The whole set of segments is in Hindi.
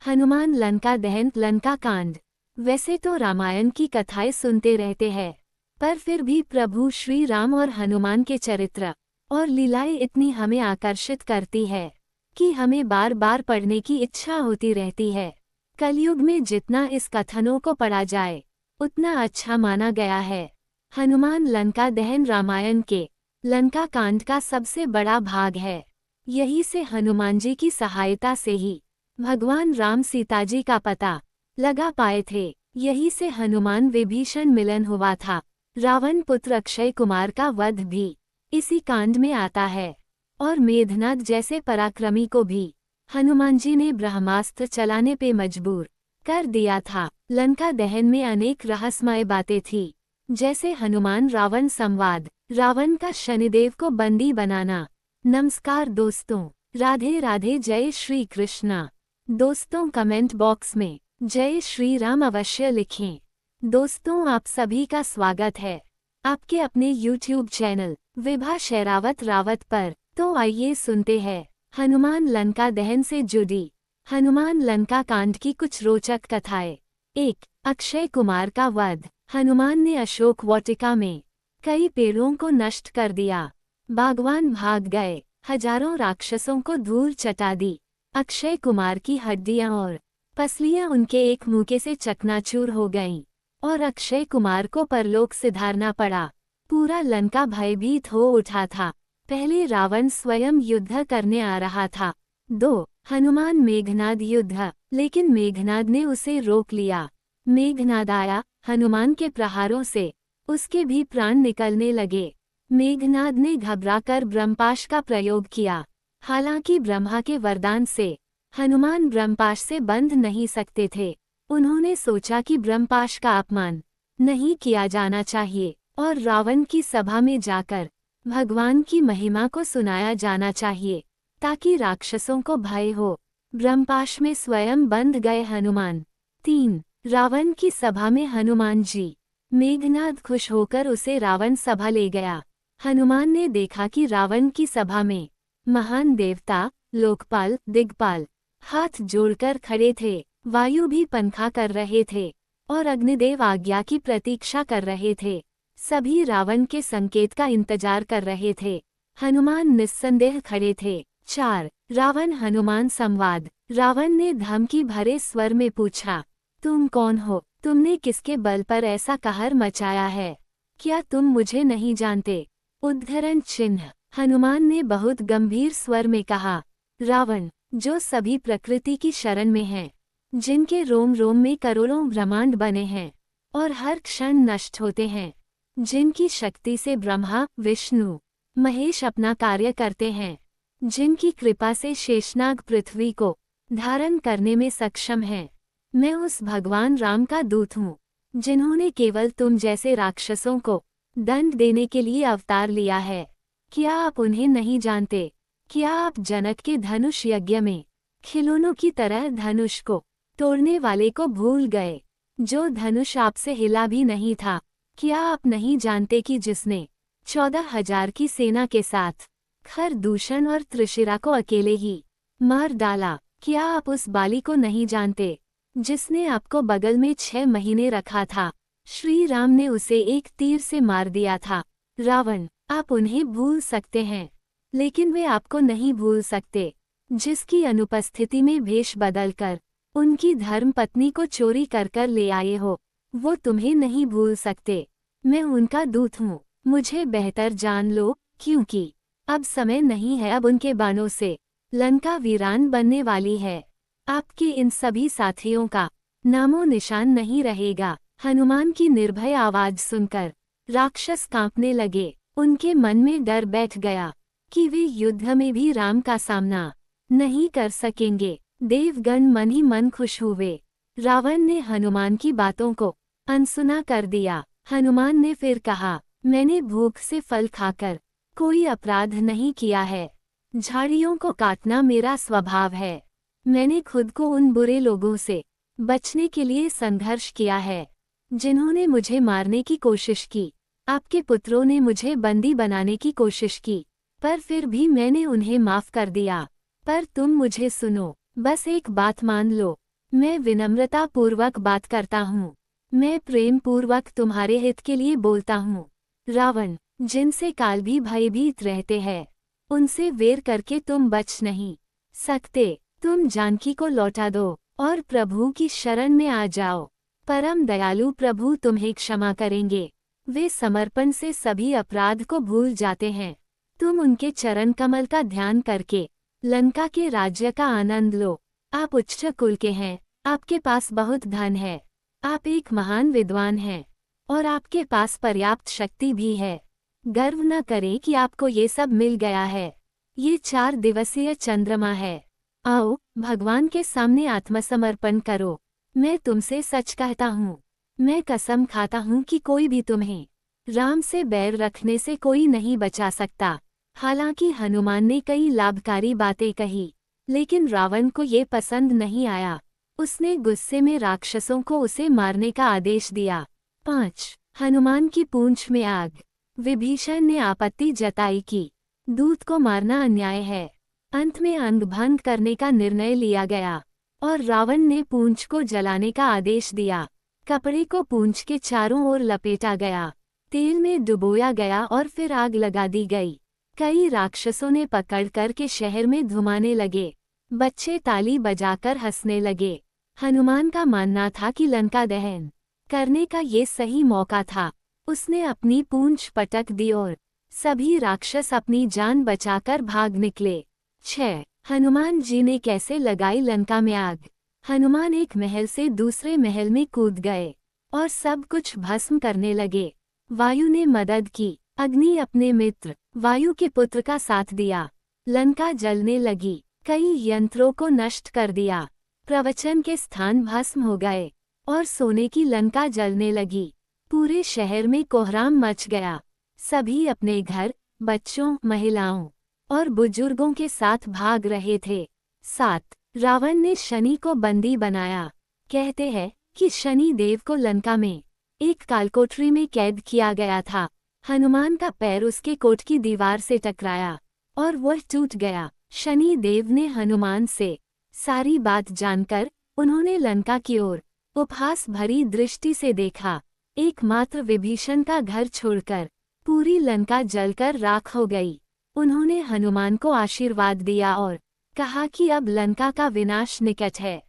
हनुमान लंका दहन लंका कांड। वैसे तो रामायण की कथाएं सुनते रहते हैं, पर फिर भी प्रभु श्री राम और हनुमान के चरित्र और लीलाएं इतनी हमें आकर्षित करती है कि हमें बार बार पढ़ने की इच्छा होती रहती है। कलयुग में जितना इस कथनों को पढ़ा जाए उतना अच्छा माना गया है। हनुमान लंका दहन रामायण के लंका कांड का सबसे बड़ा भाग है। यही से हनुमान जी की सहायता से ही भगवान राम सीता जी का पता लगा पाए थे। यही से हनुमान विभीषण मिलन हुआ था। रावण पुत्र अक्षय कुमार का वध भी इसी कांड में आता है। और मेघनाद जैसे पराक्रमी को भी हनुमान जी ने ब्रह्मास्त्र चलाने पे मजबूर कर दिया था। लंका दहन में अनेक रहस्यमय बातें थी, जैसे हनुमान रावण संवाद, रावण का शनिदेव को बंदी बनाना। नमस्कार दोस्तों, राधे राधे, जय श्री कृष्णा। दोस्तों कमेंट बॉक्स में जय श्री राम अवश्य लिखें। दोस्तों आप सभी का स्वागत है आपके अपने YouTube चैनल विभा शेरावत रावत पर। तो आइए सुनते हैं हनुमान लंका दहन से जुड़ी हनुमान लंका कांड की कुछ रोचक कथाएं। 1. अक्षय कुमार का वध। हनुमान ने अशोक वाटिका में कई पेड़ों को नष्ट कर दिया। बागवान भाग गए, हजारों राक्षसों को धूल चटा दी। अक्षय कुमार की हड्डियां और पसलियां उनके एक मुक्के से चकनाचूर हो गईं और अक्षय कुमार को परलोक सिधारना पड़ा। पूरा लंका भयभीत हो उठा था। पहले रावण स्वयं युद्ध करने आ रहा था। 2. हनुमान मेघनाद युद्ध, लेकिन मेघनाद ने उसे रोक लिया। मेघनाद आया, हनुमान के प्रहारों से उसके भी प्राण निकलने लगे। मेघनाद ने घबराकर ब्रह्मपाश का प्रयोग किया। हालांकि ब्रह्मा के वरदान से हनुमान ब्रह्मपाश से बंध नहीं सकते थे। उन्होंने सोचा कि ब्रह्मपाश का अपमान नहीं किया जाना चाहिए और रावण की सभा में जाकर भगवान की महिमा को सुनाया जाना चाहिए ताकि राक्षसों को भय हो। ब्रह्मपाश में स्वयं बंध गए हनुमान। 3. रावण की सभा में हनुमान जी। मेघनाद खुश होकर उसे रावण सभा ले गया। हनुमान ने देखा कि रावण की सभा में महान देवता, लोकपाल, दिग्पाल हाथ जोड़कर खड़े थे। वायु भी पंखा कर रहे थे और अग्निदेव आज्ञा की प्रतीक्षा कर रहे थे। सभी रावण के संकेत का इंतजार कर रहे थे। हनुमान निस्संदेह खड़े थे। 4. रावण हनुमान संवाद। रावण ने धमकी भरे स्वर में पूछा, तुम कौन हो? तुमने किसके बल पर ऐसा कहर मचाया है? क्या तुम मुझे नहीं जानते? उद्धरण चिन्ह। हनुमान ने बहुत गंभीर स्वर में कहा, रावण, जो सभी प्रकृति की शरण में हैं, जिनके रोम रोम में करोड़ों ब्रह्मांड बने हैं और हर क्षण नष्ट होते हैं, जिनकी शक्ति से ब्रह्मा, विष्णु, महेश अपना कार्य करते हैं, जिनकी कृपा से शेषनाग पृथ्वी को धारण करने में सक्षम है, मैं उस भगवान राम का दूत हूँ, जिन्होंने केवल तुम जैसे राक्षसों को दंड देने के लिए अवतार लिया है। क्या आप उन्हें नहीं जानते? क्या आप जनक के धनुष यज्ञ में खिलौनों की तरह धनुष को तोड़ने वाले को भूल गए, जो धनुष आपसे हिला भी नहीं था? क्या आप नहीं जानते कि जिसने 14,000 की सेना के साथ खरदूषण और त्रिशिरा को अकेले ही मार डाला? क्या आप उस बाली को नहीं जानते, जिसने आपको बगल में 6 महीने रखा था? श्री राम ने उसे एक तीर से मार दिया था। रावण, आप उन्हें भूल सकते हैं, लेकिन वे आपको नहीं भूल सकते, जिसकी अनुपस्थिति में भेष बदलकर उनकी धर्म पत्नी को चोरी कर ले आए हो। वो तुम्हें नहीं भूल सकते। मैं उनका दूत हूँ, मुझे बेहतर जान लो, क्योंकि अब समय नहीं है। अब उनके बाणों से लंका वीरान बनने वाली है। आपके इन सभी साथियों का नामो निशान नहीं रहेगा। हनुमान की निर्भय आवाज सुनकर राक्षस कांपने लगे। उनके मन में डर बैठ गया कि वे युद्ध में भी राम का सामना नहीं कर सकेंगे। देवगण मन ही मन खुश हुए। रावण ने हनुमान की बातों को अनसुना कर दिया। हनुमान ने फिर कहा, मैंने भूख से फल खाकर कोई अपराध नहीं किया है। झाड़ियों को काटना मेरा स्वभाव है। मैंने खुद को उन बुरे लोगों से बचने के लिए संघर्ष किया है, जिन्होंने मुझे मारने की कोशिश की। आपके पुत्रों ने मुझे बंदी बनाने की कोशिश की, पर फिर भी मैंने उन्हें माफ कर दिया। पर तुम मुझे सुनो, बस एक बात मान लो, मैं विनम्रता पूर्वक बात करता हूँ। मैं प्रेम पूर्वक तुम्हारे हित के लिए बोलता हूँ। रावण, जिनसे काल भी भयभीत रहते हैं, उनसे वेर करके तुम बच नहीं सकते। तुम जानकी को लौटा दो और प्रभु की शरण में आ जाओ। परम दयालु प्रभु तुम्हें क्षमा करेंगे। वे समर्पण से सभी अपराध को भूल जाते हैं। तुम उनके चरण कमल का ध्यान करके लंका के राज्य का आनंद लो। आप उच्च कुल के हैं, आपके पास बहुत धन है, आप एक महान विद्वान हैं, और आपके पास पर्याप्त शक्ति भी है। गर्व न करें कि आपको ये सब मिल गया है। ये 4 दिवसीय चंद्रमा है। आओ, भगवान के सामने आत्मसमर्पण करो। मैं तुमसे सच कहता हूँ, मैं कसम खाता हूँ कि कोई भी तुम्हें राम से बैर रखने से कोई नहीं बचा सकता। हालांकि हनुमान ने कई लाभकारी बातें कही, लेकिन रावण को ये पसंद नहीं आया। उसने गुस्से में राक्षसों को उसे मारने का आदेश दिया। 5. हनुमान की पूंछ में आग। विभीषण ने आपत्ति जताई कि दूत को मारना अन्याय है। अंत में अंगभंग करने का निर्णय लिया गया और रावण ने पूंछ को जलाने का आदेश दिया। कपड़े को पूंछ के चारों ओर लपेटा गया, तेल में डुबोया गया और फिर आग लगा दी गई। कई राक्षसों ने पकड़ के शहर में धुमाने लगे। बच्चे ताली बजाकर हंसने लगे। हनुमान का मानना था कि लंका दहन करने का ये सही मौका था। उसने अपनी पूंछ पटक दी और सभी राक्षस अपनी जान बचाकर भाग निकले। 6. हनुमान जी ने कैसे लगाई लंका में आग। हनुमान एक महल से दूसरे महल में कूद गए और सब कुछ भस्म करने लगे। वायु ने मदद की। अग्नि अपने मित्र वायु के पुत्र का साथ दिया। लंका जलने लगी। कई यंत्रों को नष्ट कर दिया। प्रवचन के स्थान भस्म हो गए और सोने की लंका जलने लगी। पूरे शहर में कोहराम मच गया। सभी अपने घर, बच्चों, महिलाओं और बुजुर्गों के साथ भाग रहे थे। 7. रावण ने शनि को बंदी बनाया। कहते हैं कि शनि देव को लंका में एक कालकोठरी में कैद किया गया था। हनुमान का पैर उसके कोट की दीवार से टकराया और वह टूट गया। शनि देव ने हनुमान से सारी बात जानकर उन्होंने लंका की ओर उपहास भरी दृष्टि से देखा। एकमात्र विभीषण का घर छोड़कर पूरी लंका जलकर राख हो गई। उन्होंने हनुमान को आशीर्वाद दिया और कहा कि अब लंका का विनाश निकट है।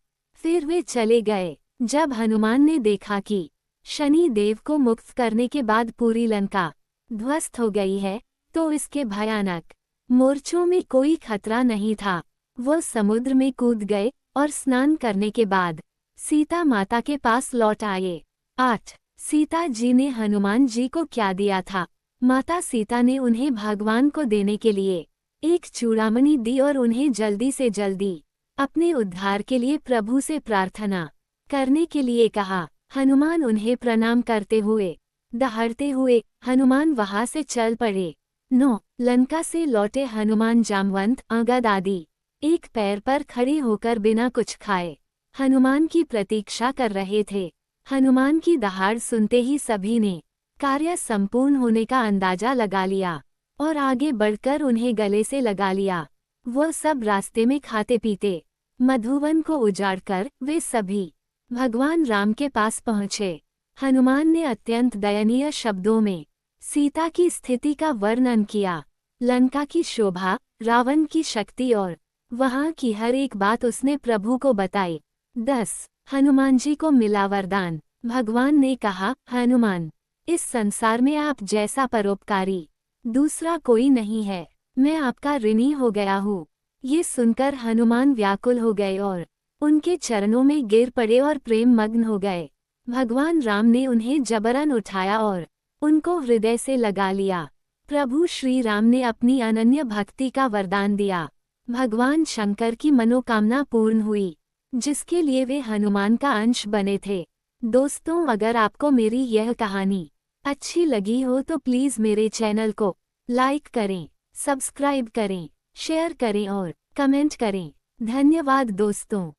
फिर वे चले गए। जब हनुमान ने देखा कि शनि देव को मुक्त करने के बाद पूरी लंका ध्वस्त हो गई है, तो इसके भयानक मोर्चों में कोई खतरा नहीं था। वो समुद्र में कूद गए और स्नान करने के बाद सीता माता के पास लौट आए। 8. सीता जी ने हनुमान जी को क्या दिया था। माता सीता ने उन्हें भगवान को देने के लिए एक चूड़ामणि दी और उन्हें जल्दी से जल्दी अपने उद्धार के लिए प्रभु से प्रार्थना करने के लिए कहा। हनुमान उन्हें प्रणाम करते हुए दहाड़ते हुए हनुमान वहां से चल पड़े। 9. लंका से लौटे हनुमान जामवंत, अंगद आदि एक पैर पर खड़े होकर बिना कुछ खाए हनुमान की प्रतीक्षा कर रहे थे। हनुमान की दहाड़ सुनते ही सभी ने कार्य संपूर्ण होने का अंदाजा लगा लिया और आगे बढ़कर उन्हें गले से लगा लिया। वह सब रास्ते में खाते पीते मधुवन को उजाड़कर वे सभी भगवान राम के पास पहुँचे। हनुमान ने अत्यंत दयनीय शब्दों में सीता की स्थिति का वर्णन किया। लंका की शोभा, रावण की शक्ति और वहां की हर एक बात उसने प्रभु को बताई। 10. हनुमान जी को मिला वरदान। भगवान ने कहा, हनुमान, इस संसार में आप जैसा परोपकारी दूसरा कोई नहीं है। मैं आपका ऋणी हो गया हूँ। ये सुनकर हनुमान व्याकुल हो गए और उनके चरणों में गिर पड़े और प्रेम मग्न हो गए। भगवान राम ने उन्हें जबरन उठाया और उनको हृदय से लगा लिया। प्रभु श्री राम ने अपनी अनन्य भक्ति का वरदान दिया। भगवान शंकर की मनोकामना पूर्ण हुई, जिसके लिए वे हनुमान का अंश बने थे। दोस्तों, अगर आपको मेरी यह कहानी अच्छी लगी हो तो प्लीज़ मेरे चैनल को लाइक करें, सब्सक्राइब करें, शेयर करें और कमेंट करें। धन्यवाद दोस्तों।